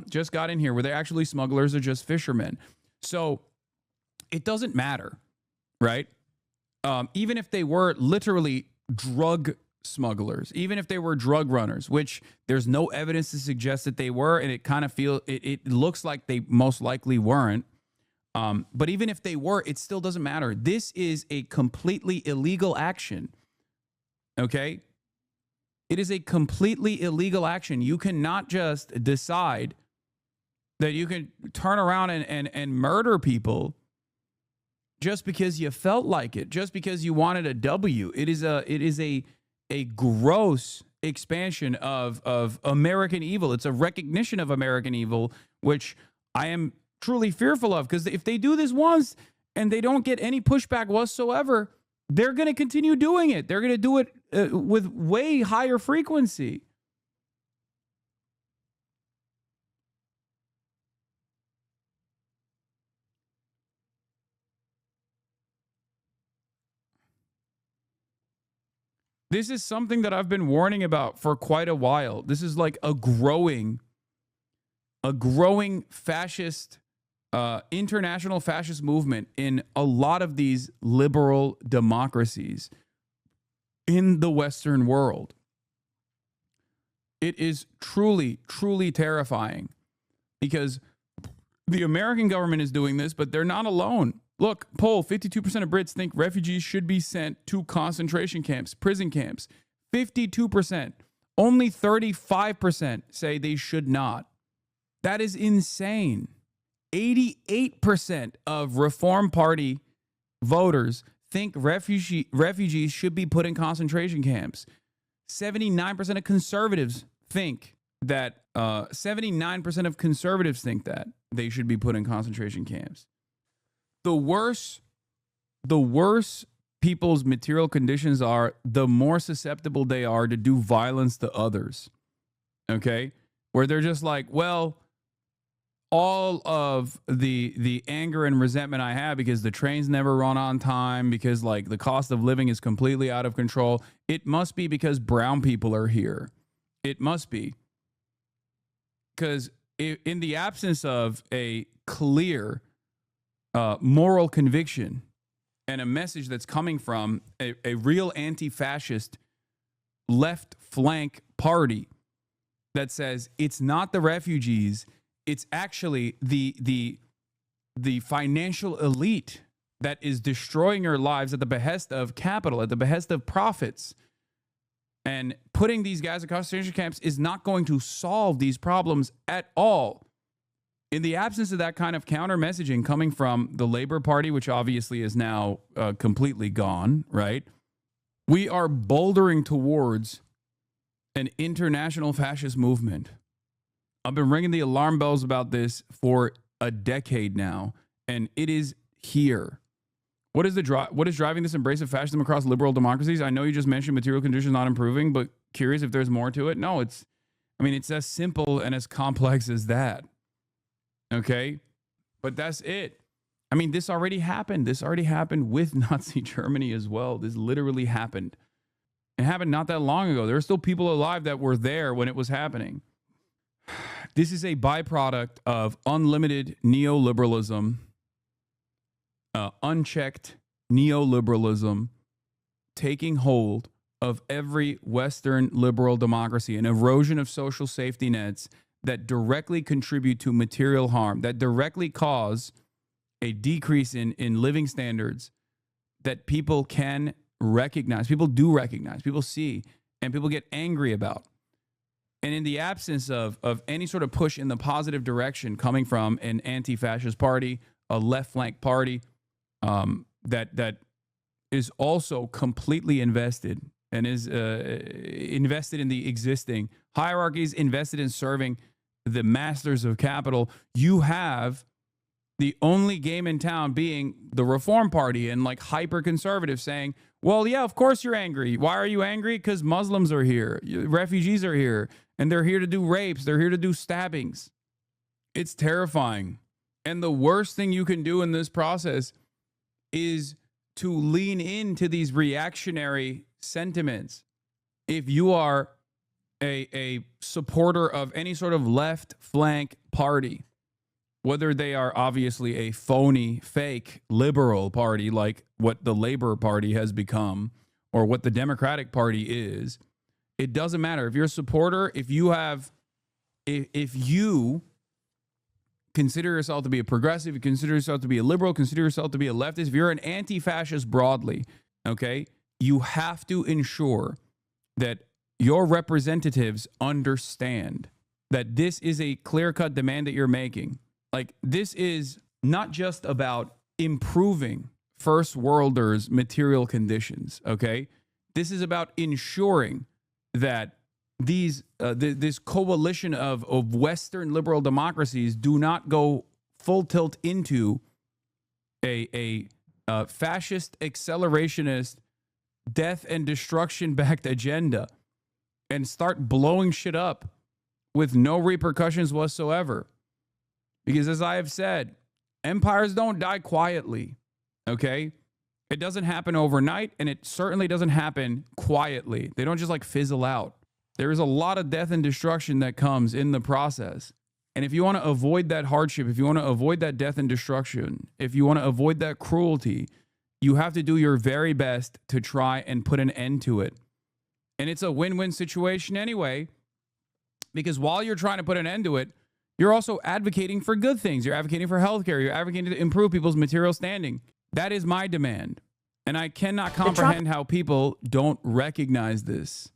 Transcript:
just got in here where they're actually smugglers or just fishermen. So it doesn't matter, right? Even if they were literally drug smugglers, even if they were drug runners, which there's no evidence to suggest that they were, and it looks like they most likely weren't. But even if they were, it still doesn't matter. This is a completely illegal action. Okay? It is a completely illegal action. You cannot just decide that you can turn around and murder people just because you felt like it, just because you wanted a W. It is a gross expansion of American evil. It's a recognition of American evil, which I am truly fearful of, because if they do this once and they don't get any pushback whatsoever, they're going to continue doing it. They're going to do it with way higher frequency. This is something that I've been warning about for quite a while. This is like a growing fascist, international fascist movement in a lot of these liberal democracies in the Western world. It is truly, truly terrifying, because the American government is doing this, but they're not alone. Look, poll, 52% of Brits think refugees should be sent to concentration camps, prison camps. 52%. Only 35% say they should not. That is insane. 88% of Reform Party voters think refugees should be put in concentration camps. 79% of conservatives think that 79% of conservatives think that they should be put in concentration camps. The worse people's material conditions are, the more susceptible they are to do violence to others. Okay? Where they're just like, well, all of the anger and resentment I have because the trains never run on time, because like the cost of living is completely out of control, it must be because brown people are here. It must be. Because in the absence of a clear moral conviction and a message that's coming from a real anti-fascist left flank party that says it's not the refugees, it's actually the financial elite that is destroying your lives at the behest of capital, at the behest of profits. And putting these guys in concentration camps is not going to solve these problems at all. In the absence of that kind of counter messaging coming from the Labor Party, which obviously is now completely gone, right? We are bouldering towards an international fascist movement. I've been ringing the alarm bells about this for a decade now, and it is here. What is driving this embrace of fascism across liberal democracies? I know you just mentioned material conditions not improving, but curious if there's more to it. No, it's as simple and as complex as that. Okay? But that's it. I mean, this already happened. This already happened with Nazi Germany as well. This literally happened. It happened not that long ago. There are still people alive that were there when it was happening. This is a byproduct of unlimited neoliberalism, unchecked neoliberalism taking hold of every Western liberal democracy, an erosion of social safety nets that directly contribute to material harm, that directly cause a decrease in living standards that people can recognize, people do recognize, people see, and people get angry about. And in the absence of any sort of push in the positive direction coming from an anti-fascist party, a left flank party that is also completely invested and is invested in the existing hierarchies, invested in serving the masters of capital, you have the only game in town being the Reform Party and like hyper conservatives saying, well, yeah, of course you're angry. Why are you angry? Because Muslims are here. Refugees are here. And they're here to do rapes. They're here to do stabbings. It's terrifying. And the worst thing you can do in this process is to lean into these reactionary sentiments. If you are a supporter of any sort of left flank party, whether they are obviously a phony, fake liberal party like what the Labor Party has become or what the Democratic Party is, it doesn't matter. If you're a supporter, if you consider yourself to be a progressive, you consider yourself to be a liberal, consider yourself to be a leftist, if you're an anti-fascist broadly, okay, you have to ensure that your representatives understand that this is a clear-cut demand that you're making. Like, this is not just about improving first worlders' material conditions, okay? This is about ensuring that this coalition of Western liberal democracies do not go full tilt into a fascist, accelerationist, death and destruction-backed agenda and start blowing shit up with no repercussions whatsoever. Because as I have said, empires don't die quietly, okay? It doesn't happen overnight, and it certainly doesn't happen quietly. They don't just like fizzle out. There is a lot of death and destruction that comes in the process. And if you want to avoid that hardship, if you want to avoid that death and destruction, if you want to avoid that cruelty, you have to do your very best to try and put an end to it. And it's a win-win situation anyway, because while you're trying to put an end to it, you're also advocating for good things. You're advocating for healthcare. You're advocating to improve people's material standing. That is my demand. And I cannot comprehend how people don't recognize this.